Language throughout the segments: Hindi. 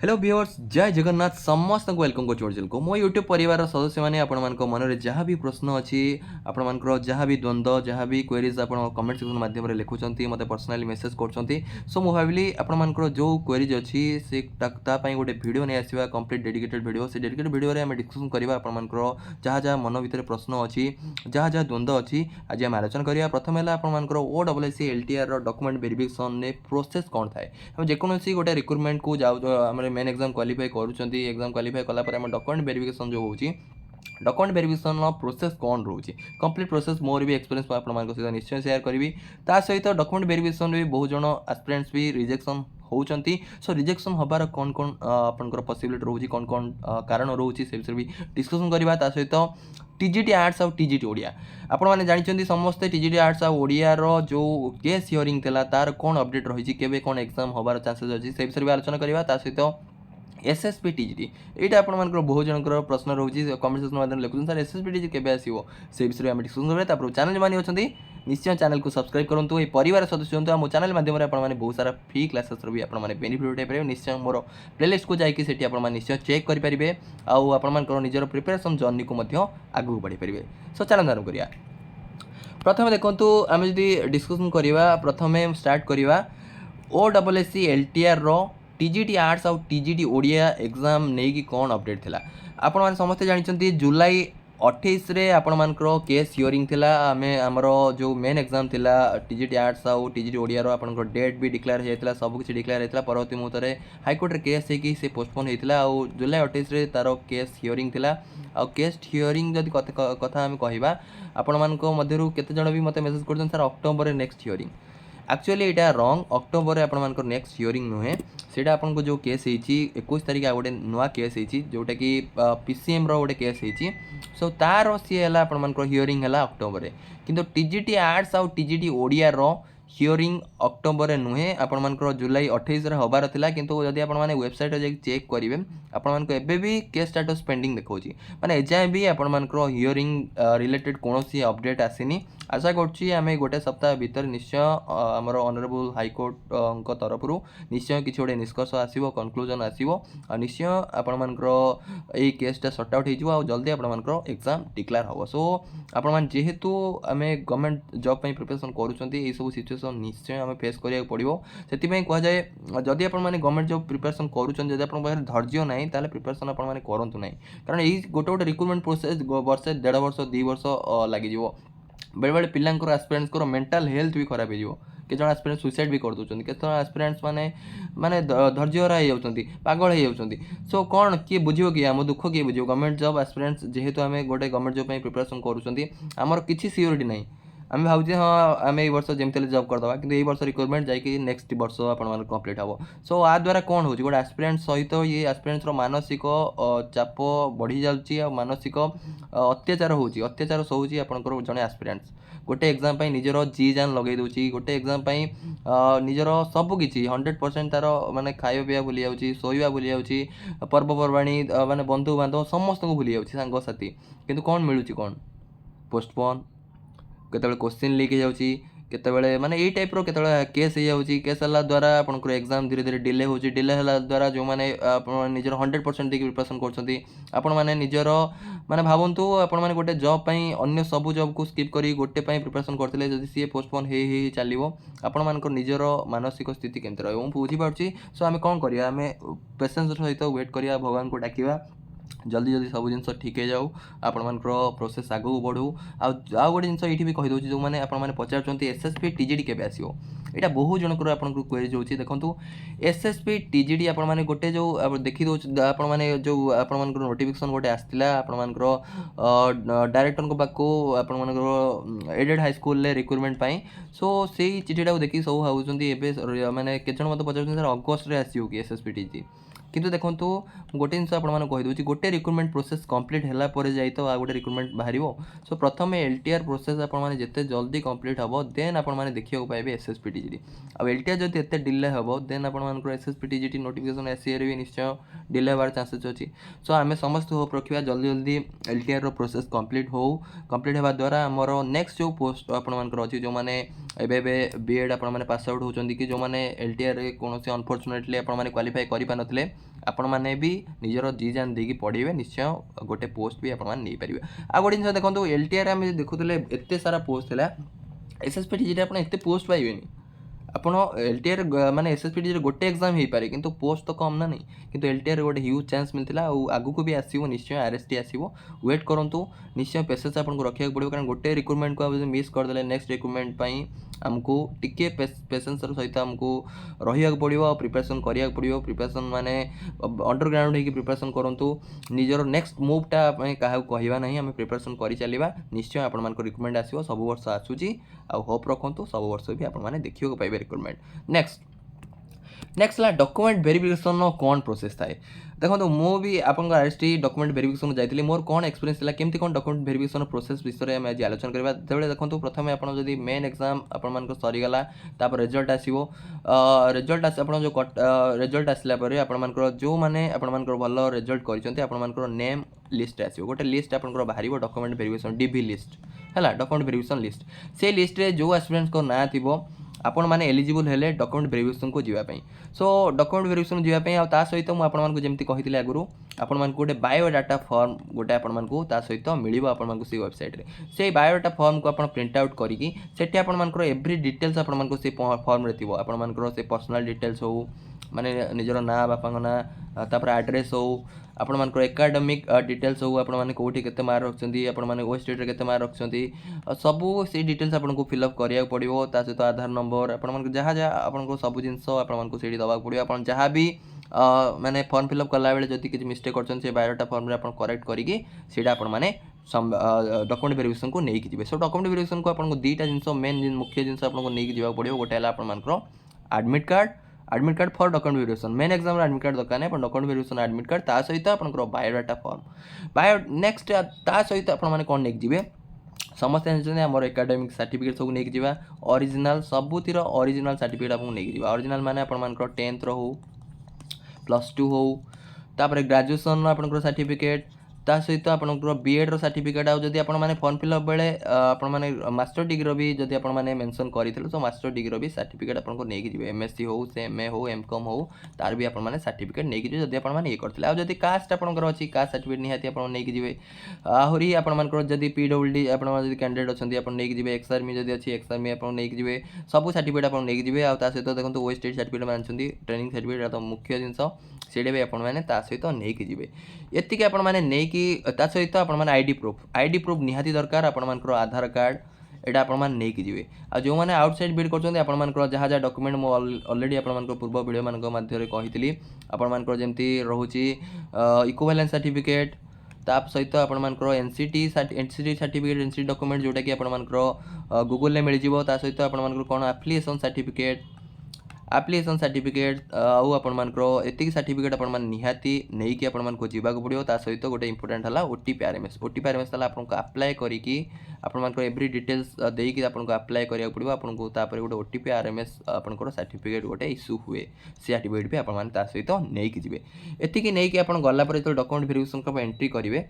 हेलो व्यूअर्स जय जगन्नाथ समस्त वेलकम कर को मो यूट्यूब परिवार सदस्य मैंने आपण मन में जहाँ भी प्रश्न अच्छी आपण जहाँ भी द्वंद्व जहाँ भी क्वेरीज आप कमेंट सेक्शन माध्यम लिखुंट मत पर्सनाली मेसेज कर सो मुझे भाविली आपण जो क्वेरीज अच्छी से गोटे वीडियो नहीं आसवा कंप्लीट डेडिकेटेड वीडियो से डेडिकेटेड वीडियो आम डिस्कसन करवा आपण जहाँ जहाँ मन भितर प्रश्न अच्छी जहाँ जहाँ द्वंद्व अच्छी आज आम आलोचना करवा प्रथम है आपर OSSC LTR document verification process कौन थाए जेकोसी गोटे रिक्रुटमेंट को जाऊ मेन एग्जाम क्वालिफाई करूँ एग्जाम क्वालिफाई कलापर आम डॉक्यूमेंट वेरिफिकेशन जो होची डॉक्यूमेंट वेरिफिकेशन प्रोसेस कौन रोचे कंप्लीट प्रोसेस मोर भी एक्सपीरियंस आप सहित निश्चय शेयर करी ता सहित डॉक्यूमेंट वेरिफिकेशन भी बहुत जन एस्पिरेंट्स भी रिजेक्शन होती सो रिजेक्शन हबार कौन कौन आपंकर पॉसिबिलिटी रोचे कौन कौन कारण रोचे से विषय भी डिस्कसन करवा ता सहित टीजीटी आर्ट्स और टीजीटी ओडिया आपण मैंने जानते समस्ते टीजीटी आर्ट्स और ओडिया जो केस हियरिंग थी तार कौन अपडेट रही केवे कौन एग्जाम हबार चांसेस अच्छी से विषय भी आलोचना करवा ता सहित एसएसपी टीजीटी यहाँ आपर बहुत जनकर प्रश्न रोचे कमेंट सेक्शन माध्यम लिखुन सर एसएसपी टीजी केवे आसो से विषय में डिस्कसन करवा चैनल जो अच्छी निश्चय चैनल को सब्सक्राइब करूँ ये परिवार सदस्य हूँ आम चैनल माध्यम आपने बहुत सारा फ्री क्लासेस भी आपने बेनिफिट उठाई निश्चय मोर प्लेलिस्ट को जाकि आप निश्चय चेक करेंगे आपर निजर प्रिपेरेसन जर्नी को आगू बढ़ी पारे सो चैनल आरंभ करिया प्रथम देखो आम जी डिस्कसन करवा प्रथम स्टार्ट करवा OSSC LTR टीजीटी आर्ट्स और टीजीटी ओडिया एग्जाम नहीं कि कौन अपडेट थिला आपण माने समस्ते जानते जुलाई 28 रे आपण मानकर केस हियरिंग थिला आमे हमरो जो मेन एग्जाम थिला टीजीटी आर्ट्स और टीजीटी ओडिया रो आपण डेट भी डिक्लेयर हेतला सब कुछ डिक्लेयर हेतला परवर्ती मुहूर्त रे हाई कोर्ट रे केस हे कि से पोस्टपोन हेतला और जुलाई 28 रे तारो केस हियरिंग थिला और केस हियरिंग जदि कथा हम कहिबा आपण मानको मध्यरु केते जण भी मते मेसेज करछन सर अक्टोबर रे नेक्स्ट हियरिंग एक्चुअली यहाँ रंग अक्टोबर आप नेक्स्ट हियरिंग नुहे सीटा आपको जो केस होती 21 तारीख गोटे नुआ केस होती जोटा कि पीसीएम रो गोटे केस होती सो तार सी है आपर हियरिंग है अक्टोबर में किंतु टीजीटी आर्ट्स और टीजीटी ओडिया रो हियरिंग अक्टोबर नुहे आपर जुलाई 28 रे हबार थिला किंतु जदि आपण माने वेबसाइट रे चेक करेंगे आपण एबे भी केस स्टेटस पेंडिंग देखौची माने एजाय भी आपण हियरिंग रिलेटेड कौन अपडेट आसीनी आशा करुँची आम गोटे सप्ताह भीतर निश्चय आमर ऑनरेबल हाईकोर्ट तरफ निश्चय किसी गोटे निष्कर्ष आसो कनक्लूजन आसो निश्चय आपर ये केसटा सर्ट आउट हो जल्दी आपर एग्जाम डिक्लेयर हम सो आपण जेहेतु आम गवर्नमेंट जॉब प्रिपरेशन करूँ सब सिचुएसन निश्चय आम फेस करा पड़ो से कहुए जदि आप गवर्नमेंट जॉब प्रिपरेशन करुँच आप धैर्य ना ताले प्रिपरेशन आपने करूँ ना कारण ये गोटे गोटे रिक्रुटमेंट प्रोसेस वर्षे 1.5 वर्ष 2 वर्ष लगे बेले बेले पिलांकर एस्पिरेंट्स को मेंटल हेल्थ भी खराब हो के जन एस्पिरेंट्स सुसाइड भी कर दूसरी केत एस्पिरेंट्स माने माने धैर्यहरा हो जाती पागल हो जाती सो कौन किए बुझे कि आम दुख किए बुझे गवर्नमेंट जॉब एस्पिरेंट्स जेहेतु आम गोटे गवर्नमेंट जॉब प्रिपरेशन करूँ किसी सियोरिटी ना आम भावुँ हाँ आम ये वर्ष जमी जॉब करदे कि वर्ष रिक्रुटमेंट जाकि नेक्स्ट वर्ष आप कंप्लीट हम सो आ द्वारा कौन हो गोटे एस्पिरेंट सहित ये एस्पिरेंट्स मानसिक चाप बढ़ी जाऊँगी मानसिक अत्याचार होची अत्याचार सहूची आपंकर जड़े एस्पिरेंट्स गोटे एग्जाम निजर जी जान लगे दूसरी गोटे एग्जाम निजर सबकि 100% तार माने खाଇବା पिया भूली जाऊँगी शोवा भूली जाऊँगी पर्वपर्वाणी माने बंधु बांधव समस्त को भूली जाऊँगी सांगसाथी किंतु कौन मिलूँ कौन पोस्टपोन केतबेले क्वेश्चन लीक हो जाऊँगी केतबेले माने ये टाइप रो केतबेले केस हो जाऊँगी केस हला द्वारा आपनकर एग्जाम धीरे धीरे डिले होची डिले हला द्वारा जो माने आपण निजर 100% देकी प्रिपरेशन करछंती आपण माने निजर माने भावंतु आपण माने गोटे जॉब पई अन्य सब जॉब को स्किप करी गोटे पई प्रिपरेशन करथिले जदि सी पोस्टपोन हे चलिवो आपण मानकर निजर मानसिक स्थिति केमते रहबो हम बुझी पारछि सो आमे कोन करिया आमे पेशेंस सहित वेट करिया भगवान को डाकिवा जल्दी जल्दी सब जिन ठीक हो जाऊ आपण प्रोसेस आगू बढ़ू आउ गोटे जिन ये भी कहीदे जो मैंने आपने पचार एसएसपी टीजीटी केवे आसो यहाँ बहुत जनकर आपको क्वेरीज होती देखो एसएसपी टीजीटी आपने गोटे जो देखी दे आपने जो आपर नोटिफिकेशन गोटे आसाला आपर डायरेक्टर पाक आपर एडेड हाईस्कल रिक्रुटमेंट सो से चिठीटा देखिए सब भाई मैंने केत मत पचार सर अगस्ट में आसो कि एसएसपी टीजी किंतु देखो गोटे जिन आपको गोटे रिक्रुटमेंट प्रोसेस कंप्लीट होला पर जाई तो आ गोटे रिक्रुटमेंट बाहर सो प्रथम एलटीआर प्रोसेस आपने जिते जल्दी कंप्लीट हम देन आपने देखा पाए एसएसपी टीजीटी आ एलटीआर जब एत डिले हम देन आपर एसएसपी टीजीटी नोटिफिकेशन आसिया भी निश्चय डिले होवार चांसेस अच्छी सो आम समस्त होप रखा जल्दी जल्दी एलटीआर प्रोसेस कंप्लीट हो कंप्लीट होगा द्वारा आमर नेक्स्ट जो पोस्ट आपर अच्छी जो मैंने ଏବେ ଏବେ B.Ed ଆପଣମାନେ ପାସ୍ ଆଉଟ୍ ହେଉଛନ୍ତି କି ଯେଉଁମାନେ LTRରେ କୌଣସି ଅନଫର୍ଚୁନେଟଲି ଆପଣମାନେ କ୍ୱାଲିଫାଏ କରିପାରୁନଥିଲେ ଆପଣମାନେ ବି ନିଜର ଜି ଜାନ୍ ଦେଇକି ପଢ଼ିବେ ନିଶ୍ଚୟ ଗୋଟେ ପୋଷ୍ଟ ବି ଆପଣମାନେ ନେଇପାରିବେ। ଆଉ ଗୋଟେ ଜିନିଷ ଦେଖନ୍ତୁ LTRରେ ଆମେ ଦେଖୁଥିଲେ ଏତେ ସାରା ପୋଷ୍ଟ ଥିଲା SSPTGରେ ଆପଣ ଏତେ ପୋଷ୍ଟ ପାଇବେନି। ଆପଣ LTR ମାନେ SSPTGରେ ଗୋଟେ ଏକ୍ଜାମ୍ ହେଇପାରେ କିନ୍ତୁ ପୋଷ୍ଟ ତ କମ୍ ନା ନାହିଁ କିନ୍ତୁ LTRରେ ଗୋଟେ ହ୍ୟୁଜ୍ ଚାନ୍ସ ମିଳିଥିଲା ଆଉ ଆଗକୁ ବି ଆସିବ ନିଶ୍ଚୟ RST ଆସିବ ୱେଟ୍ କରନ୍ତୁ ନିଶ୍ଚୟ ପେସେନ୍ସ ଆପଣଙ୍କୁ ରଖିବାକୁ ପଡ଼ିବ କାରଣ ଗୋଟେ ରିକ୍ରୁଟମେଣ୍ଟକୁ ଆଉ ଯଦି ମିସ୍ କରିଦେଲେ ନେକ୍ସଟ ରିକ୍ରୁଟମେଣ୍ଟ ପାଇଁ ଆମକୁ ଟିକେ ପେସେନ୍ସର ସହିତ ଆମକୁ ରହିବାକୁ ପଡ଼ିବ ଆଉ ପ୍ରିପାରେସନ୍ କରିବାକୁ ପଡ଼ିବ। ପ୍ରିପାରେସନ୍ ମାନେ ଅଣ୍ଡରଗ୍ରାଉଣ୍ଡ ହେଇକି ପ୍ରିପାରେସନ୍ କରନ୍ତୁ ନିଜର ନେକ୍ସଟ ମୁଭ୍ଟା ପାଇଁ କାହାକୁ କହିବା ନାହିଁ ଆମେ ପ୍ରିପାରେସନ୍ କରି ଚାଲିବା ନିଶ୍ଚୟ ଆପଣମାନଙ୍କ ରିକ୍ରୁଟମେଣ୍ଟ ଆସିବ ସବୁ ବର୍ଷ ଆସୁଛି ଆଉ ହୋପ୍ ରଖନ୍ତୁ ସବୁ ବର୍ଷ ବି ଆପଣମାନେ ଦେଖିବାକୁ ପାଇବେ ରିକ୍ରୁଟମେଣ୍ଟ। ନେକ୍ସଟ ହେଲା ଡକ୍ୟୁମେଣ୍ଟ ଭେରିଫିକେସନ୍ର କ'ଣ ପ୍ରୋସେସ୍ ଥାଏ ଦେଖନ୍ତୁ ମୁଁ ବି ଆପଣଙ୍କ RST ଡକ୍ୟୁମେଣ୍ଟ ଭେରିଫିକେସନ୍ ଯାଇଥିଲି ମୋର କ'ଣ ଏକ୍ସପିରିଏନ୍ସ ଥିଲା କେମିତି କ'ଣ ଡକ୍ୟୁମେଣ୍ଟ ଭେରିଫିକେସନ୍ ପ୍ରୋସେସ୍ ବିଷୟରେ ଆମେ ଆଜି ଆଲୋଚନା କରିବା। ଯେତେବେଳେ ଦେଖନ୍ତୁ ପ୍ରଥମେ ଆପଣ ଯଦି ମେନ୍ ଏକ୍ଜାମ୍ ଆପଣମାନଙ୍କର ସରିଗଲା ତାପରେ ରେଜଲ୍ଟ ଆସିବ ରେଜଲ୍ଟ ଆପଣ ଯେଉଁ ରେଜଲ୍ଟ ଆସିଲା ପରେ ଆପଣମାନଙ୍କର ଯେଉଁମାନେ ଆପଣମାନଙ୍କର ଭଲ ରେଜଲ୍ଟ କରିଛନ୍ତି ଆପଣମାନଙ୍କର ନେମ୍ ଲିଷ୍ଟ ଆସିବ ଗୋଟେ ଲିଷ୍ଟ ଆପଣଙ୍କର ବାହାରିବ ଡକ୍ୟୁମେଣ୍ଟ ଭେରିଫିକେସନ୍ DV ଲିଷ୍ଟ ହେଲା ଡକ୍ୟୁମେଣ୍ଟ ଭେରିଫିକେସନ୍ ଲିଷ୍ଟ ସେ ଲିଷ୍ଟରେ ଯେଉଁ ଆସ୍ପିରାଣ୍ଟଙ୍କ ନାଁ ଥିବ ଆପଣମାନେ ଏଲିଜିବୁଲ୍ ହେଲେ ଡକ୍ୟୁମେଣ୍ଟ ଭେରିଫିକେସନ୍କୁ ଯିବା ପାଇଁ। ସୋ ଡକ୍ୟୁମେଣ୍ଟ ଭେରିଫିକେସନ୍ ଯିବା ପାଇଁ ଆଉ ତା ସହିତ ମୁଁ ଆପଣମାନଙ୍କୁ ଯେମିତି କହିଥିଲି ଆଗରୁ ଆପଣମାନଙ୍କୁ ଗୋଟେ ବାୟୋଡାଟା ଫର୍ମ ଗୋଟେ ଆପଣମାନଙ୍କୁ ତା ସହିତ ମିଳିବ ଆପଣମାନଙ୍କୁ ସେଇ ୱେବସାଇଟ୍ରେ ସେଇ ବାୟୋଡାଟା ଫର୍ମକୁ ଆପଣ ପ୍ରିଣ୍ଟ ଆଉଟ୍ କରିକି ସେଠି ଆପଣମାନଙ୍କର ଏଭ୍ରି ଡିଟେଲ୍ସ ଆପଣମାନଙ୍କୁ ସେ ଫର୍ମରେ ଥିବ ଆପଣମାନଙ୍କର ସେ ପର୍ସନାଲ୍ ଡିଟେଲ୍ସ ହେଉ ମାନେ ନିଜର ନାଁ ବାପାଙ୍କ ନାଁ ତାପରେ ଆଡ୍ରେସ୍ ହେଉ ଆପଣମାନଙ୍କର ଏକାଡେମିକ୍ ଡିଟେଲ୍ସ ହେଉ ଆପଣମାନେ କେଉଁଠି କେତେ ମାର୍କ ରଖିଛନ୍ତି ଆପଣମାନେ OSTରେ କେତେ ମାର୍କ ରଖିଛନ୍ତି ସବୁ ସେଇ ଡିଟେଲ୍ସ ଆପଣଙ୍କୁ ଫିଲ୍ଅପ୍ କରିବାକୁ ପଡ଼ିବ ତା ସହିତ ଆଧାର ନମ୍ବର ଆପଣମାନଙ୍କୁ ଯାହା ଆପଣଙ୍କୁ ସବୁ ଜିନିଷ ଆପଣମାନଙ୍କୁ ସେଇଠି ଦେବାକୁ ପଡ଼ିବ ଆପଣ ଯାହା ବି ମାନେ ଫର୍ମ ଫିଲ୍ଅପ୍ କଲାବେଳେ ଯଦି କିଛି ମିଷ୍ଟେକ୍ କରିଛନ୍ତି ସେ ବାୟୋଡାଟା ଫର୍ମରେ ଆପଣ କରେକ୍ଟ କରିକି ସେଇଟା ଆପଣମାନେ ଡକ୍ୟୁମେଣ୍ଟ ଭେରିଫିକେସନ୍କୁ ନେଇକି ଯିବେ। ସୋ ଡକ୍ୟୁମେଣ୍ଟ ଭେରିଫିକେସନ୍କୁ ଆପଣଙ୍କୁ ଦୁଇଟା ଜିନିଷ ମେନ୍ ମୁଖ୍ୟ ଜିନିଷ ଆପଣଙ୍କୁ ନେଇକି ଯିବାକୁ ପଡ଼ିବ ଗୋଟେ ହେଲା ଆପଣମାନଙ୍କର admit card for document verification main exam admit card दरकार नहीं डॉक्यूमेंट वेरिफिकेशन आडमिट कार्ड ता सहित आपंकर बायोडाटा फॉर्म नेक्स्ट ता सहित आपने कौन नहीं जी समस्त जानते आम एकाडेमिक सर्टिफिकेट सब नहीं जावा ओरिजिनल सबुतिर ओरिजिनल सर्टिफिकेट आपको नहीं जावा ओरिजिनल माने आपंकर 10th हो +2 हो तापर ग्रेजुएशन आपंकर सर्टिफिकेट ता सहित आपंकर B.Ed सर्टिफिकेट आउ जदि आपण माने फॉर्म फिलअप बेले आपण माने मास्टर डिग्री भी जदि आपण माने मेंशन करिथिले तो मास्टर डिग्री भी सर्टिफिकेट आपन को नेकी जिवे MSc हो से MA हो M.Com हो तार भी आपण माने सर्टिफिकेट नेकी जिवे जदि आपण माने ये करथिले आउ जदि कास्ट आपनकर अछि कास्ट सर्टिफिकेट निहाती आपण नेकी जिवे आहुरी आपण मानकर जदि PWD आपण जदि कैंडिडेट अछंती आपण नेकी जिवे एक्स आर्मी जदि अछि एक्स आर्मी आपण नेकी जिवे सब सर्टिफिकेट आपण नेकी जिवे आउ ता सहित देखंतु OST सर्टिफिकेट मानछंती ट्रेनिंग सर्टिफिकेट तो मुख्य जिंस सेडे भी आपण माने ता सहित नेकी जिवे एतिके आपण माने नेकी ता सहित आपण माने आईडी प्रूफ निहाती दरकार आपण मानकर आधार कार्ड एटा आपण माने नेकी जिवे आ जो माने आउटसाइड बिड करछन्ती आपण मानकर जहा जहा डॉक्यूमेंट मो ऑलरेडी आपण मानकर पूर्व वीडियो मानक माध्यम रे कहितली आपण मानकर जेमती रहूची इक्विवेलेंस सर्टिफिकेट ताप सहित आपण मानकर एनसीटी सर्टिफिकेट एनसीटी डॉक्यूमेंट जोटा कि आपण मानकर गूगल ने मिल जिवो ता सहित आपण मानकर कोन एप्लिकेशन सर्टिफिकेट आउ आपण मानकर एतिक सर्टिफिकेट आपण मान निहाती नहीं कि आपण मान को जीवा को पड़ियो ता सहित गोटे इंपोर्टेंट हला OTP RMS हला आपण को अप्लाई करिकी आपण मान को एवरी डिटेल्स देई कि आपण को अप्लाई करिया पड़ियो आपण को तापर गोटे OTP RMS आपण को सर्टिफिकेट गोटे इश्यू हुए से सर्टिफिकेट भी आपण मान ता सहित नहीं कि जिवे एतिक नहीं कि आपण गल्ला पर तो डॉक्यूमेंट वेरिफिकेशन को एंट्री करिवे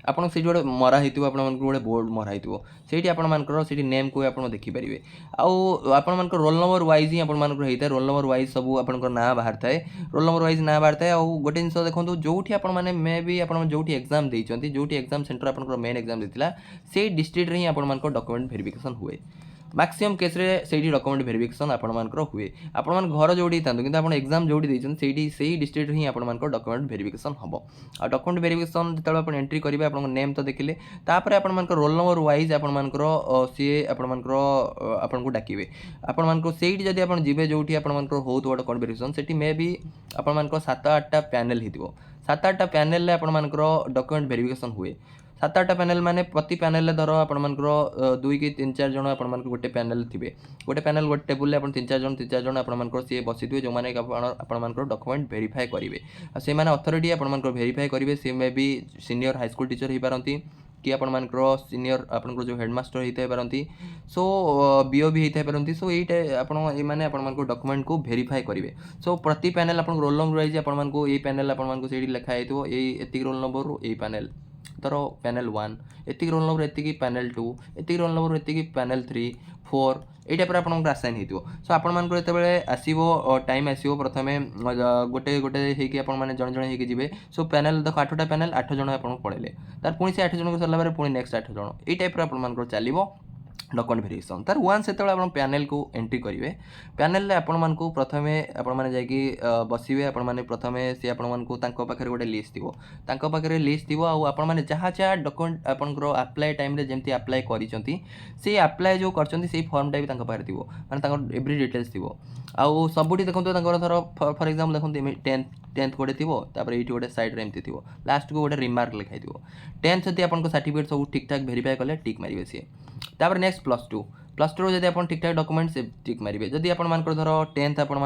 आपन से जो मरा होइतिबो आपन मन गोटे बोर्ड मरा होइतिबो सेठी आपन मानकर सेठी नेम को आपन देखि परिबे आउ आपन मानकर रोल नंबर वाइज ही आपन मानकर हेइता रोल नंबर वाइज सब आपन ना बाहर थाए रोल नंबर वाइज ना बाहर थाए आउ गोटे जिंस देखंतु जोठी आपन माने मे बी आपन जोठी एग्जाम देइचंती जोठी एग्जाम सेंटर आपन मेन एग्जाम देतिला से डिस्ट्रिक्ट रे ही आपन मानकर डॉक्यूमेंट वेरिफिकेशन हुए मैक्सिमम केस रे सेठी डॉक्यूमेंट वेरिफिकेशन आपण मानकर हुए आपण मान घर जोड़ी थांतु किंतु आपण एग्जाम जोड़ी देइछन सेठी सेही डिस्ट्रिक्ट ही आपण मानकर डॉक्यूमेंट वेरिफिकेशन हबो आ डॉक्यूमेंट वेरिफिकेशन जेतले आपण एंट्री करिवे आपण नेम तो देखिले तापर आपण मानकर रोल नंबर वाइज आपण मानकर सी आपण मानकर आपण को डाकिवे आपण मानकर सेठी जदी आपण जिवे जोठी आपण मानकर होत वड कन्वर्सेशन सेठी मे बी आपण मानकर 7-8 टा पैनल हिथिबो 7-8 टा पैनल ले आपण मानकर डॉक्यूमेंट वेरिफिकेशन हुए 7-8 पैनल माने प्रति पैनल धर आपण मानकर 2 कि 3-4 जण आपण मानकर गोटे पैनल थिबे गोटे पैनल गोटे टेबुल ले आपण 3-4 जण आपण मानकर से बसिथिबे जो माने आपण मानकर डॉक्यूमेंट वेरीफाई करिवे से माने अथॉरिटी आपण मानकर वेरीफाई करिवे से maybe senior high school teacher ही पारंती कि आपण मानकर सीनियर आपण जो हेडमास्टर हिते पारंती सो बीओ भी हिते पारंती सो एटा आपण ए माने आपण मानकर डॉक्यूमेंट को वेरीफाई करिवे सो प्रति पैनल आपण रोल नंबर वाइज आपण मानकर ए पैनल आपण मानकर सेडी लिखा हेतिबो ए एतिक रोल नंबर रो ए पैनल ଧର ପ୍ୟାନେଲ୍ 1 ଏତିକି ରୋଲ୍ ନମ୍ବର ଏତିକି ପ୍ୟାନେଲ୍ 2 ଏତିକି ରୋଲ୍ ନମ୍ବର ଏତିକି ପ୍ୟାନେଲ୍ 3 4 এই টাইপের আপনার আসাইন হয়ে সো আপনার যেতবে আসব টাইম আসব প্রথমে গোটে গোটে হয়েকি আপনার জন জন হয়েকি যাবে সো প্যানেল দেখ 8টা প্যানেল 8 জন আপনার পড়াইলে তার পুঁ সে 8 জন সরলা পরে পুঁ নেক্সট 8 জন এই টাইপের আপনার চালিব डॉक्यूमेंट वेरिएशन तार वन से आप पैनल को एंट्री करेंगे पैनल आपण को प्रथमे आपण जाकि बसवे आपण प्रथमे सी आपण पाखे गोटे लिस्ट थी पाखे लिस्ट थी आपण मैंने जहाँ जहाँ डॉक्यूमेंट आपंकर अप्लाई टाइम जमी अप्लाई कर अप्लाई जो कर फर्मटा भी पाखे थी मैंने एव्री डिटेल्स थी आउ सबुठी देखो धर फॉर एग्जांपल देखो टेन्थ गोटे थी ये गोटे साइड्रे एमती थी लास्ट को गोटे रिमार्क लिखाई थी टेन्थ जब आपको सर्टिफिकेट सब ठीक ठाक वेरीफाई कले टिक मारे सी तापर नेक्स्ट प्लस टू जब आप ठीक ठाक डॉक्यूमेंट से टिक मारे जदि आप धर टेन्थ आपर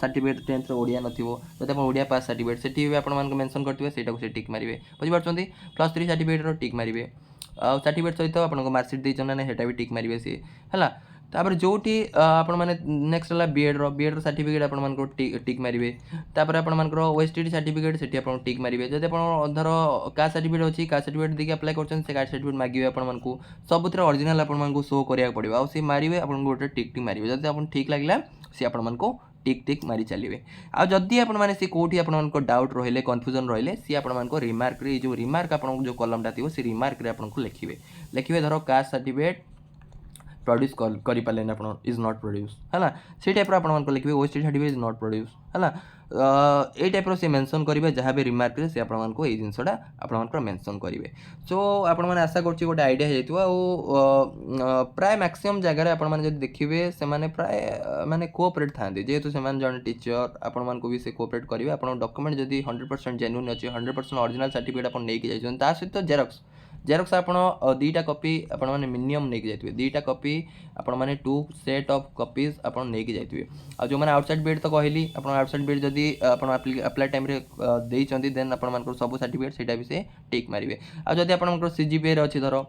सर्टिफिकेट टेन्थ ओडिया नथिबो जदि आप ओडिया पास सर्टिफिकेट सेठी भी आप मेंशन करथिबे सेटा को से टिक मारे बुझिपारछंती प्लस 3 सर्टिफिकेट टिक मारे आ सर्टिफिकेट सहित आपको मार्कशीट देछन ना सेटा भी टिक मारे सी है तापर जोटी आपण माने नेक्स्ट है बीएड सर्टिफिकेट आपण टिक मारे तापर आपण ओएसटीडी सर्टिफिकेट सेठी आपण टिक मारे जदि आपण धर कास्ट सर्टिफिकेट अच्छी कास्ट सर्टिफिकेट देखिए अप्लाई करछन से कास्ट सर्टिफिकेट मागिबे आपण सबुथ ओरिजिनल आपण शो करिया पड़िबो आ से मारिबे आपण गोटे टिक मारिबे जदि आपण ठीक लागला से आपण टिक टिक मारी चलिए आ जदि आपण माने से कोठी आपण डाउट रहिले कन्फ्यूजन रहिले सी आपण रिमार्क रे जो रिमार्क आपण जो कॉलमटा थिबो से रिमार्क रे आपण लिखिबे धर कास्ट सर्टिफिकेट प्रोड्यूस कर पारे आप इज नॉट प्रोड्यूस है से टाइप आप लिखे OST certificate is not produce है ये टाइप से मेंशन करेंगे जहाँ भी रिमार्क से आपको ये जिनसा आप मेंशन करेंगे सो आपण मैंने आशा कर गोटे आइडिया हो प्राय मैक्सिमम जगह आपने देखिए से प्राय माने कोऑपरेट था जेहेतु से जन टीचर आपण को भी से कोऑपरेट करेंगे आप डॉक्यूमेंट जब 100% जेन्युइन अच्छे 100% ओरिजिनल सर्टिफिकेट आप लेके जाइए सहित जेरक्स आपण 2टा कॉपी आपण माने मिनिमम लेके जाइए 2टा कॉपी आपण माने 2 सेट ऑफ कॉपीज आपण लेके जाइए आ जो माने आउटसाइड बीएड तो कहली आपण आउटसाइड बीएड जदी आपण अप्लाई टाइम रे देइचंती देन आपण मानकर सब सर्टिफिकेट सेटा भी से टिक मारिबे आ जदी आपण सीजीपीए रे अछि धर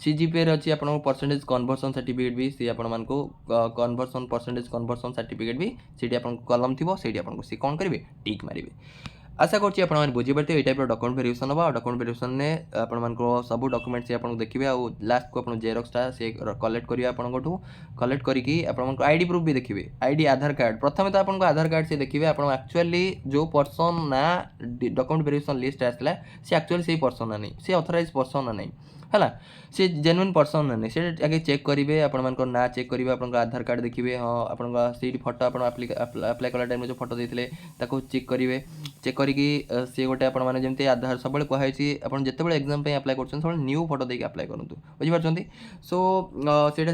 सीजीपीए रे अछि आपण परसेंटेज कन्वर्सन सर्टिफिकेट भी से आपण मानको कन्वर्सन परसेंटेज कन्वर्सन सर्टिफिकेट भी सेठी आपण कॉलम थिबो सेठी आपण से कोन करिवे टिक मारिबे आशा करछि आपण माने बुझि परते ए टाइप रो डॉक्यूमेंट वेरिएशन होबा डॉक्यूमेंट वेरिएशन ने आपण मानको सब डॉक्यूमेंट से आपण देखिबे आ लास्ट को आपण जेरॉक्सटा से कलेक्ट करिया आपण गोटू कलेक्ट करिकी आपण मानको आईडी प्रूफ भी देखिबे आईडी आधार कार्ड प्रथमे तो आपण को आधार कार्ड से देखिबे आपण एक्चुअली जो पर्सन ना डॉक्यूमेंट वेरिएशन लिस्ट आसला से एक्चुअली से पर्सन ना नहीं से ऑथराइज पर्सन ना नहीं है सी जेन्युइन पर्सन ना नहीं से आगे चेक करेंगे आपण ना चेक करेंगे आप आधार कार्ड देखिए हाँ आप फोटो आप अप्लाई कला टाइम जो फोटो देते चेक करेंगे चेक करी सी गोटे आपमती आधार सब कहुई आप जिते एग्जाम अप्लाई कर न्यू फोटो देके अप्लाई करूँ बुझिपार सो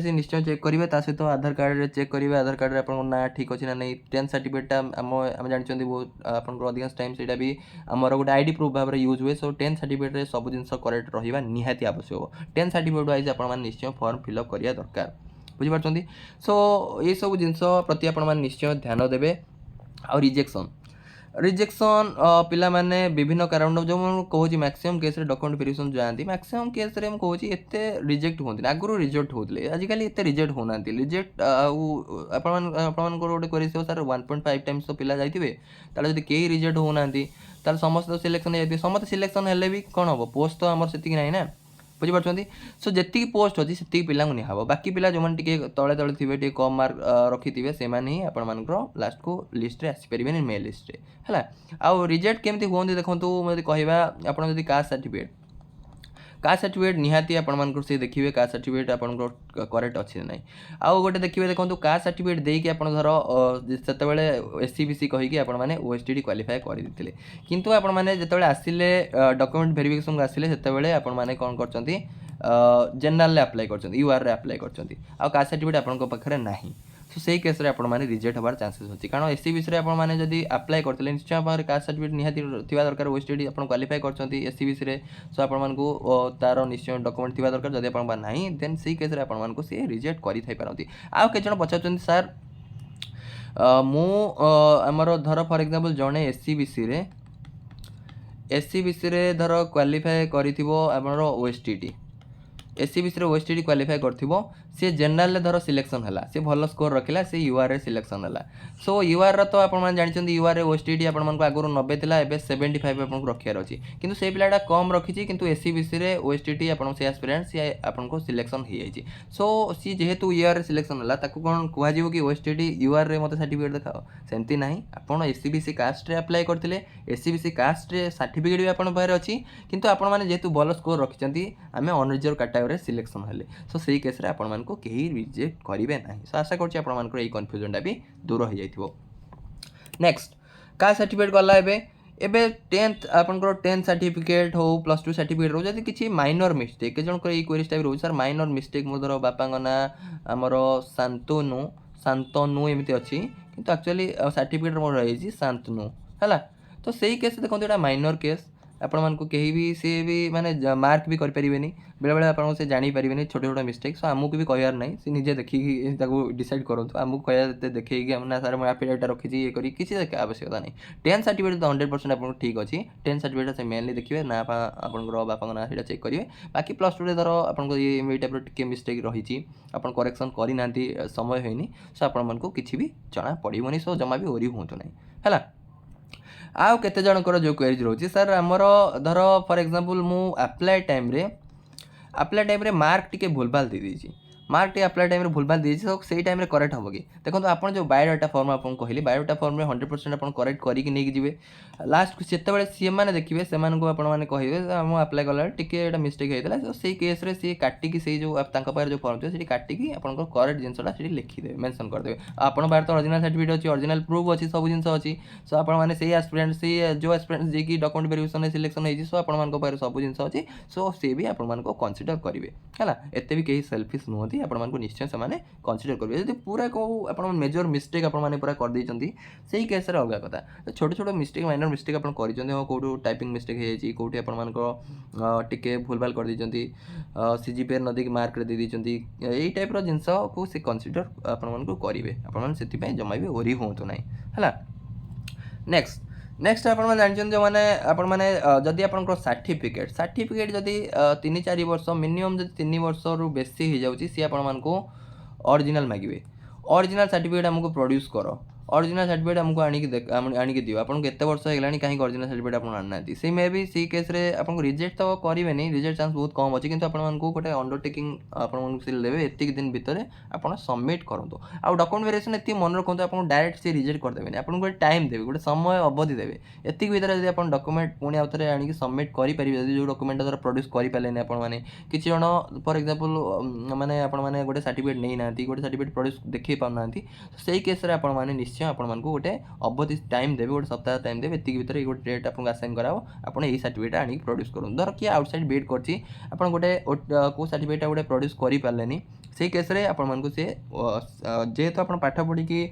से निश्चय चेक करेंगे सहित आधार कार्ड चेक करेंगे आधार कार्ड आप ना ठीक अच्छे ना नहीं 10th सर्टिफिकेटा आम जानते बहुत आप अधिकांश टाइम से भी आमर गोटे आईडी प्रूफ भाव में यूज हुए सो 10th सर्टिफिकेट सब जिन करेक्ट रहा निहाती आवश्यक 10th सर्टिफिकेट वाइज आप निश्चय फॉर्म फिलअप करिया दरकार बुझिपार सो ये सब जिनस प्रति आप निश्चय ध्यान देवे आ रिजेक्शन पिला माने विभिन्न कारण जो कहूँ मैक्सिमम केस डॉक्यूमेंट वेरिएशन जाती मैक्सिमम केस मुझे एते रिजेक्ट होती आगुरी रिजेक्ट होते आजिकल एत रिजेक्ट होना रिजेक्ट गोटे क्वेरी सर 1.5 टाइम्स तो पिला जाइए जब कई रिजेक्ट होना समस्त तो सिलेक्शन हो समस्त सिलेक्शन हेल्ले भी कौन हम पोस्ट तो आमर से ना बुझिपार सो जी पोस्ट अच्छी से पिला निहब बाकी पिला जो मैंने तले तले थे टे कम मार्क रखिथे से ही आपण लास्ट को लिस्ट रे आसीपारे मेल लिस्ट रे है आउ रिजेक्ट केमती हूँ देखो मुझे कहवा आप कास्ट सर्टिफिकेट निहाती आपण से देखिए कास्ट सर्टिफिकेट आप करेक्ट अच्छे ना आउ गोटे देखिए देखो कास्ट सर्टिफिकेट देकी आप धर से एससीबीसी कहीकि आपने ओएसटीडी क्वालिफाई करते किंतु आपने जो आसिले डॉक्यूमेंट वेरिफिकेशन आसिले से आपने कौन कर जेनराल अप्लाई कर यूआर अप्लाई कर कास्ट सर्टिफिकेट आपन पाखे ना सो से केस आपने रिजेक्ट हबार चांसेस अच्छी कारण एससीबीसी आपने जब अप्लाई करते निश्चय आप कास्ट सर्टिफिकेट निहाती थिबा दरकार ओएसटीडी आप क्वालिफाई कर एससीबीसी सो आपको तार निश्चय डॉक्यूमेंट थिबा दरकार जब आप ना देन से केस आपको सी रिजेक्ट करें आउ के जन पचार सार आमर धर फॉर एग्जांपल जड़े एससीबीसी रे धर क्वालिफाई कर ओएसटीडी एससीबीसी ओएसटीडी क्वालिफाई कर सी जनरल धर सिलेक्शन है सी भल स्कोर रखिला सी यूआर सिलेक्शन है सो यूआर तो आप जानते यूआर ओएसटीटी आपको आगुरी 90 था एवं 75 आपको रखार अच्छी किंतु से पिलाटा कम रखी किंतु एससीबीसी रे ओएसटीटी आपन से एस्पिरेंट सी आपको सिलेक्शन हो जाए सो सी जेहेतु यूआर सिलेक्शन है ताकू कौन कह कि ओएसटीटी यूआर रे मते सर्टिफिकेट देखाओ सेमती ना आपन एससीबीसी कास्ट रे अप्लाई करते एससीबीसी कास्ट रे सर्टिफिकेट भी आपन पाखे अच्छी किंतु आपण मैंने जेहेतु भल स्कोर रखिंट आम अनरिजर्व कैटेगरी सिलेक्शन हेले सो से केस रे आपण मानको कहीं रिजेक्ट करेंगे ना सो आशा करुँच आपंकर ये कन्फ्यूजनटा भी दूर हो जाए नेक्स्ट का सर्टिफिकेट गला एबे 10th आपनकर 10th सर्टिफिकेट हो +2 सर्टिफिकेट हो जदि किछि माइनर मिस्टेक के जनकर ई क्वेरीज टाइप रहउछ सर माइनर मिस्टेक मोर बापा ना हमर शांतनु एमती अच्छी किंतु एक्चुअली सर्टिफिकेट मोर रही शांतनु है तो सही केस देखो ये माइनर केस आपण मानक कहीं भी सी भी माने मार्क भी करें बेले बेले आप से जानीपारे छोटे छोटे मिस्टेक सो आमको भी कहार ना सी निजे देखिए डिसाइड करूँ आमको कह देखे ना सारे मुझे एफिडेविट रखी ये करी किसी आवश्यकता नहीं 10th सर्टिफिकेट तो 100% आपको ठीक अच्छी 10th सर्टिफिकेट से मेनली देखिए ना आपंकर बापा ना से चेक करेंगे बाकी +2 धर आपको ये टाइप टे मिस्टेक रही आप करेक्शन करना समय होनी सो आपको किसी भी जना पड़ोनी सो जमा भी ओरी हूँ ना है आउ केते जनकर जो क्वेरीज रोची सर आमर धर फॉर एग्जांपल मु अप्लाई टाइम रे मार्क टिके भूलभाल दे दीजिए मार्क टी अप्लाई टाइम भूलभाल दीजिए तो सही टाइम करेक्ट हम कि देखो आप जो बायोडाटा फॉर्म आपको कहली बायोडाटा फॉर्म में 100% आप करेक्ट करके नहीं जी लास्ट जिते सी मैंने देखिए से आपने कहे मुझे अप्लाई कला टे मिस्टेक होता है से केस सी काटिकी से जो जो फॉर्म थे काटिकी आप करेक्ट जिनसा लिखिदे मेंशन करदे आप तो ओरिजिनल सर्टिफिकेट अच्छी ओरिजिनल प्रूफ अच्छी सब जिन अच्छी सो आपने से एस्पिरेंट से जो एस्पिरेंट जी डॉक्यूमेंट वेरिफिकेशन सिलेक्शन होती सो आप सब जिन अच्छी सो सी भी आपको कनसीडर करेंगे है एत भी कहीं सेल्फिश नुहति आपको निश्चय से कनसीडर करेंगे जब पूरा कौ आप मेजर मिस्टेक आपने पूरा कर देते से केस अलग कथा छोट छोट मिस्टेक माइनर मिस्टेक आप कौटू टाइपिंग मिस्टेक हो कौटी आपके भूलभाल कर सीजीपीआर नदी मार्क दे देते यही टाइप जिनस को से कनसीडर आपको करेंगे आपने जमा भी ओरी हूँ ना है नेक्स्ट आप जानते जो मैंने जदि आप सर्टिफिकेट जदि 3-4 वर्ष मिनिमम जब 3 वर्ष रु बेसी हो जाऊँगी सी आपको ओरिजिनल मांगे ओरिजिनल सर्टिफिकेट आमको प्रोड्यूस कर ओरिजिनल सर्टिफिकेट आमको आणिक दियो आपको केते वर्ष होगलानी कहीं ओरिजिनल सर्टिफिकेट आप आना सी मे भी सी केस रे आपको रिजेक्ट तो करेंगे नहीं रिजेक्ट चांस बहुत कम अच्छी किंतु आपको गोटे अंडरटेकिंग आपको देवे एतिक दिन भितर आप सबमिट करूँ आउ डॉक्यूमेंट वेरिएशन ये मन रखुद आपको डायरेक्ट सी रिजेक्ट करदेवे आपको गोटे टाइम देवे गोटे समय अवधि देवे एतिक भितर जब आप डॉक्यूमेंट पुणी आउ थे आनिक सबमिट करेंगे जो डॉक्यूमेंट द्वारा प्रोड्यूस करें आपने किसी जन फॉर एग्जांपल माने आपने गोटे सर्टिफिकेट नहीं ना गोटे सर्टिफिकेट प्रोड्यूस देखी पाना से केस रे आपने निश्चय आपको गोटे अवधि टाइम देवे गोटे सप्ताह टाइम देवे एतिक भितर गोटे डेट आपको आसाइन कराओ आप यही सर्टिफिकेट आनिक प्रोड्यूस करूँ धर किए आउटसाइड बीएड करछि आपन गोटे को सर्टिफिकेट गोटे प्रोड्यूस करि पारलेनी से केस रे आपन मानको से जेहेतु आप पाठ पढ़ी कि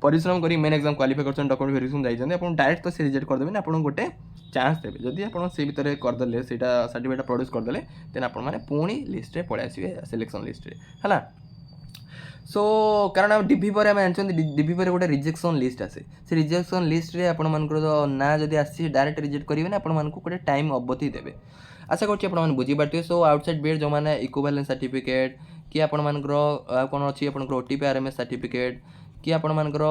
परिश्रम करी मेन एग्जाम क्वालिफाई कर डॉक्यूमेंट वेरिफिकेशन जाइछन आपन डायरेक्ट तो से रिजेक्ट कर देबे आपन गोटे चांस देबे जदि आपन से भितर कर देले सेटा सर्टिफिकेट प्रोड्यूस कर देले देन आपन माने पुणी लिस्ट रे पळे आसीबे सिलेक्शन लिस्ट रे हला सो कारण डीपी पर आम जानते डीपी पर गोटे रिजेक्शन लिस्ट आसे से रिजेक्शन लिस्ट रे आपण मानकर ना जदि आसी डायरेक्ट रिजेक्ट करेंगे ना आपण मानक गोटे टाइम अवधि देवे आशा करें बुझी पार्थे सो आउटसाइड बीएड जो मैंने इक्विवेलेंस सर्टिफिकेट कि आपंकर कौन अच्छी आपंकर ओटीपी आरएमएस सर्टिफिकेट कि आपंकर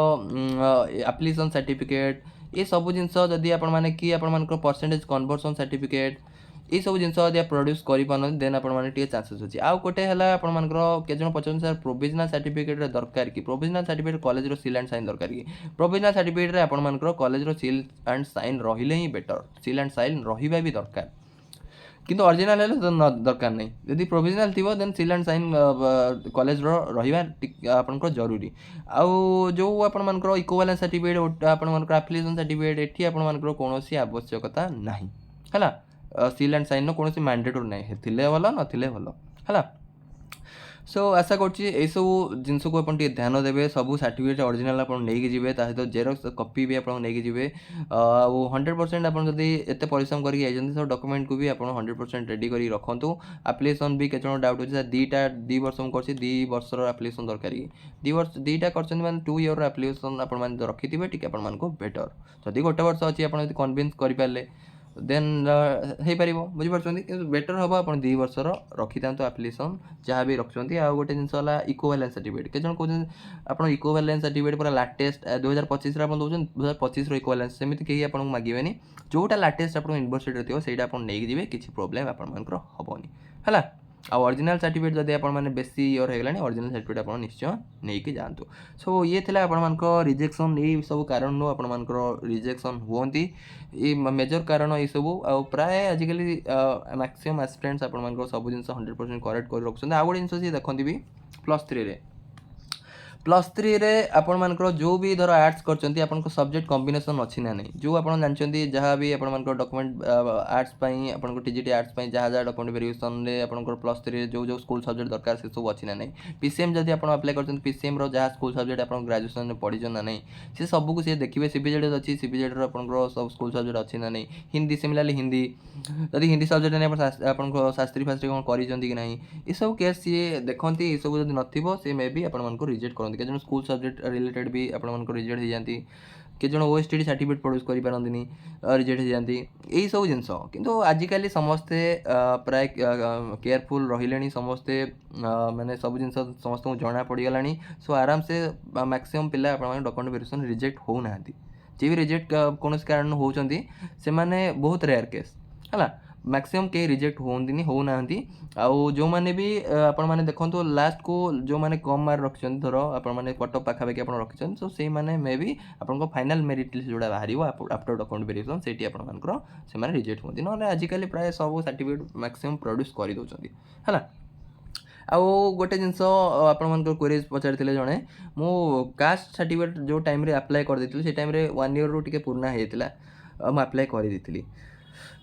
एप्लिकेशन सर्टिफिकेट ये सब जिन जदि आपने कि आपंकर परसेंटेज कन्वर्सन सर्टिफिकेट ये सब जिन प्रोड्यूस कर देन आपटे चांसेस अच्छी आउ गोटे है आपंकर के जन पचास सर प्रोविजनल सर्टिफिकेट दरकार कि provisional certificate college seal and sign दरकार कि प्रोविजनल सर्टिफिकेट आपंकर कॉलेज सील एंड साइन रहिले ही बेटर सील एंड साइन रहा भी दरकार किंतु ओरिजिनल है तो दरकार नहीं यदि प्रोविजनल थी then seal and sign college रहा जरूरी आउ जो आपंकर इक्विवेलेंस सर्टिफिकेट आपंकर एप्लिकेशन सर्टिफिकेट एटी आपंकर कौन आवश्यकता ना है सील एंड साइन कौन मैंडेटोरी नहीं थे भल ना भल है सो आशा करसबू जिनस को आप ध्यान देवे सब सर्टिफिकेट ओरिजिनल आप नहीं सहित जेरक्स कॉपी भी आप नहीं 100% आप एत परिश्रम करके डॉक्यूमेंट को भी आप 100% रेडी कर रखु एप्लिकेशन भी केत डाउट अच्छे दी वर्ष मुझे 2 वर्षर एप्लिकेशन दरकार 2 वर्ष 2टा कर 2 ईयर एप्लिकेशन आप रखी थे टी आपको बेटर जदि गोटे वर्ष अच्छी आप कन्विन्स करें ଦେନ୍ ହେଇପାରିବ ବୁଝିପାରୁଛନ୍ତି। କିନ୍ତୁ ବେଟର୍ ହେବ ଆପଣ 2 ବର୍ଷର ରଖିଥାନ୍ତୁ ଆପ୍ଲିକେସନ୍ ଯାହା ବି ରଖୁଛନ୍ତି। ଆଉ ଗୋଟେ ଜିନିଷ ହେଲା ଇକ୍ୱିଭାଲେନ୍ସ ସାର୍ଟିଫିକେଟ୍। କେତେ ଜଣ କହୁଛନ୍ତି ଆପଣ ଇକ୍ୱିଭାଲେନ୍ସ ସାର୍ଟିଫିକେଟ୍ ପୁରା ଲାଟେଷ୍ଟ 2025ରେ ଆପଣ ଦେଉଛନ୍ତି 2025ର ଇକ୍ୱିଭାଲେନ୍ସ, ସେମିତି କେହି ଆପଣଙ୍କୁ ମାଗିବେନି। ଯେଉଁଟା ଲାଟେଷ୍ଟ ଆପଣଙ୍କ ୟୁନିଭର୍ସିଟିରେ ଥିବ ସେଇଟା ଆପଣ ନେଇକି ଯିବେ, କିଛି ପ୍ରୋବ୍ଲେମ୍ ଆପଣମାନଙ୍କର ହେବନି ହେଲା। ଆଉ ଅରିଜିନାଲ୍ ସାର୍ଟିଫିକେଟ୍ ଯଦି ଆପଣମାନେ ବେଶୀ ଇୟର୍ ହେଇଗଲାଣି ଅରିଜିନାଲ୍ ସାର୍ଟିଫିକେଟ୍ ଆପଣ ନିଶ୍ଚୟ ନେଇକି ଯାଆନ୍ତୁ। ସୋ ଇଏ ଥିଲା ଆପଣମାନଙ୍କ ରିଜେକ୍ସନ୍, ଏଇ ସବୁ କାରଣରୁ ଆପଣମାନଙ୍କର ରିଜେକ୍ସନ୍ ହୁଅନ୍ତି। ଏଇ ମେଜର୍ କାରଣ ଏଇସବୁ। ଆଉ ପ୍ରାୟ ଆଜିକାଲି ମ୍ୟାକ୍ସିମମ୍ ଆସ୍ପିରାଣ୍ଟସ୍ ଆପଣମାନଙ୍କର ସବୁ ଜିନିଷ 100% କରେକ୍ଟ କରି ରଖୁଛନ୍ତି। ଆଉ ଗୋଟେ ଜିନିଷ ସିଏ ଦେଖନ୍ତି ବି ପ୍ଲସ୍ ଥ୍ରୀରେ ଆପଣମାନଙ୍କର ଯେଉଁ ବି ଧର ଆର୍ଟ୍ସ କରିଛନ୍ତି ଆପଣଙ୍କ ସବଜେକ୍ଟ କମ୍ବିନେସନ୍ ଅଛି ନା ନାହିଁ। ଯେଉଁ ଆପଣ ଜାଣିଛନ୍ତି ଯାହା ବି ଆପଣମାନଙ୍କର ଡକୁମେଣ୍ଟ ଆର୍ଟ୍ସ ପାଇଁ ଆପଣଙ୍କ ଟିଜିଟି ଆର୍ଟ୍ସ ପାଇଁ ଯାହା ଯାହା ଡକୁମେଣ୍ଟ ଭେରିଫିକେସନ୍ରେ ଆପଣଙ୍କର ପ୍ଲସ୍ ଥ୍ରୀରେ ଯେଉଁ ସ୍କୁଲ୍ ସବଜେକ୍ଟ ଦରକାର ସେସବୁ ଅଛି ନା ନାହିଁ। ପିସିଏମ୍ ଯଦି ଆପଣ ଆପ୍ଲାଏ କରିଛନ୍ତି ପିସିଏମ୍ର ଯାହା ସ୍କୁଲ୍ ସବଜେକ୍ଟ ଆପଣ ଗ୍ରାଜୁଏସନ୍ରେ ପଢ଼ିଛନ୍ତି ନା ନାହିଁ ସେ ସବୁକୁ ସିଏ ଦେଖିବେ। ସିବିଜେଡ଼ି ଅଛି ସିବିଜେଡ଼ିର ଆପଣଙ୍କର ସବୁ ସ୍କୁଲ୍ ସବଜେକ୍ଟ ଅଛି ନା ନାହିଁ। ହିନ୍ଦୀ ସିମିଲାରଲି ହିନ୍ଦୀ ଯଦି ହିନ୍ଦୀ ସବଜେକ୍ଟ ନାହିଁ ଆପଣଙ୍କ ଶାସ୍ତ୍ରୀ ଫାସ୍ତ୍ରୀ କ'ଣ କରିଛନ୍ତି କି ନାହିଁ ଏସବୁ କେସ୍ ସିଏ ଦେଖନ୍ତି। ଏସବୁ ଯଦି ନଥିବ ସେ ମେ ବି ଆପଣମାନଙ୍କୁ ରିଜେକ୍ଟ କରନ୍ତି। କେତେ ଜଣ ସ୍କୁଲ୍ ସବଜେକ୍ଟ ରିଲେଟେଡ୍ ବି ଆପଣମାନଙ୍କୁ ରିଜେକ୍ଟ ହେଇଯାନ୍ତି। କେତେ ଜଣ ଓଏସଟିଡି ସାର୍ଟିଫିକେଟ୍ ପ୍ରଡ୍ୟୁସ୍ କରିପାରନ୍ତିନି, ରିଜେକ୍ଟ ହେଇଯାନ୍ତି ଏଇସବୁ ଜିନିଷ। କିନ୍ତୁ ଆଜିକାଲି ସମସ୍ତେ ପ୍ରାୟ କେୟାରଫୁଲ୍ ରହିଲେଣି ସମସ୍ତେ, ମାନେ ସବୁ ଜିନିଷ ସମସ୍ତଙ୍କୁ ଜଣା ପଡ଼ିଗଲାଣି। ସୋ ଆରାମସେ ମ୍ୟାକ୍ସିମମ୍ ପିଲା ଆପଣମାନେ ଡକୁମେଣ୍ଟ ଭେରିଫିକେସନ୍ ରିଜେକ୍ଟ ହେଉନାହାନ୍ତି। ଯିଏ ବି ରିଜେକ୍ଟ କୌଣସି କାରଣରୁ ହେଉଛନ୍ତି ସେମାନେ ବହୁତ ରେୟାର କେସ୍ ହେଲା। ମ୍ୟାକ୍ସିମମ୍ କେହି ରିଜେକ୍ଟ ହେଉନାହାନ୍ତି। ଆଉ ଯେଉଁମାନେ ବି ଆପଣମାନେ ଦେଖନ୍ତୁ ଲାଷ୍ଟକୁ ଯେଉଁମାନେ କମ୍ ମାର୍କ ରଖିଛନ୍ତି ଧର ଆପଣମାନେ କଟଅଫ୍ ପାଖାପାଖି ଆପଣ ରଖିଛନ୍ତି ତ ସେଇମାନେ ମେ ବି ଆପଣଙ୍କ ଫାଇନାଲ୍ ମେରିଟ୍ ଲିଷ୍ଟ ଯେଉଁଟା ବାହାରିବ ଆଫ୍ଟର ଡକୁମେଣ୍ଟ ଭେରିଫିକେସନ୍ ସେଇଠି ଆପଣମାନଙ୍କର ସେମାନେ ରିଜେକ୍ଟ ହୁଅନ୍ତି। ନହେଲେ ଆଜିକାଲି ପ୍ରାୟ ସବୁ ସାର୍ଟିଫିକେଟ୍ ମ୍ୟାକ୍ସିମମ୍ ପ୍ରଡ୍ୟୁସ୍ କରିଦେଉଛନ୍ତି ହେଲା। ଆଉ ଗୋଟେ ଜିନିଷ ଆପଣମାନଙ୍କର କ୍ୱେରିଜ୍ ପଚାରିଥିଲେ ଜଣେ, ମୁଁ କାଷ୍ଟ ସାର୍ଟିଫିକେଟ୍ ଯେଉଁ ଟାଇମ୍ରେ ଆପ୍ଲାଏ କରିଦେଇଥିଲି ସେ ଟାଇମ୍ରେ 1 ଇୟର୍ରୁ ଟିକେ ପୁରୁଣା ହେଇଯାଇଥିଲା, ମୁଁ ଆପ୍ଲାଏ କରିଦେଇଥିଲି।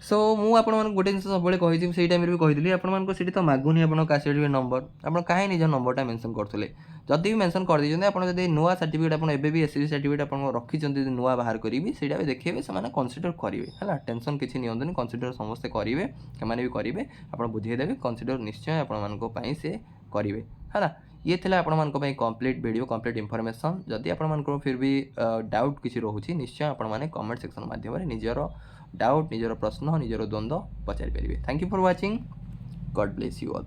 ସୋ ମୁଁ ଆପଣମାନଙ୍କୁ ଗୋଟେ ଜିନିଷ ସବୁବେଳେ କହିଥିଲି ସେଇ ଟାଇମ୍ରେ ବି କହିଥିଲି ଆପଣମାନଙ୍କୁ ସେଠି ତ ମାଗୁନି ଆପଣଙ୍କ କାଷ୍ଟ ସାର୍ଟିଫିକେଟ୍ ନମ୍ବର, ଆପଣ କାହିଁ ନିଜ ନମ୍ବରଟା ମେନସନ୍ କରୁଥିଲେ। ଯଦି ବି ମେନସନ୍ କରିଦେଇଛନ୍ତି ଆପଣ ଯଦି ନୂଆ ସାର୍ଟିଫିକେଟ୍ ଆପଣ ଏବେ ବି ଏସ୍ଏସ୍ସି ସାର୍ଟିଫିକେଟ୍ ଆପଣ ରଖିଛନ୍ତି ଯଦି ନୂଆ ବାହାର କରିବି ସେଇଟା ବି ଦେଖେଇବେ ସେମାନେ କନସିଡର କରିବେ ହେଲା। ଟେନସନ୍ କିଛି ନିଅନ୍ତୁନି, କନସିଡର ସମସ୍ତେ କରିବେ, ସେମାନେ ବି କରିବେ, ଆପଣ ବୁଝେଇଦେବେ କନସିଡର ନିଶ୍ଚୟ ଆପଣମାନଙ୍କ ପାଇଁ ସେ କରିବେ ହେଲା। ଇଏ ଥିଲା ଆପଣମାନଙ୍କ ପାଇଁ କମ୍ପ୍ଲିଟ୍ ଭିଡ଼ିଓ, କମ୍ପ୍ଲିଟ୍ ଇନଫର୍ମେସନ୍। ଯଦି ଆପଣମାନଙ୍କର ଫିର୍ ବି ଡାଉଟ୍ କିଛି ରହୁଛି ନିଶ୍ଚୟ ଆପଣମାନେ କମେଣ୍ଟ ସେକ୍ସନ୍ ମାଧ୍ୟମରେ ନିଜର ଡାଉଟ୍, ନିଜର ପ୍ରଶ୍ନ, ନିଜର ଦ୍ୱନ୍ଦ୍ୱ ପଚାରିପାରିବେ। Thank you for watching. God bless you all.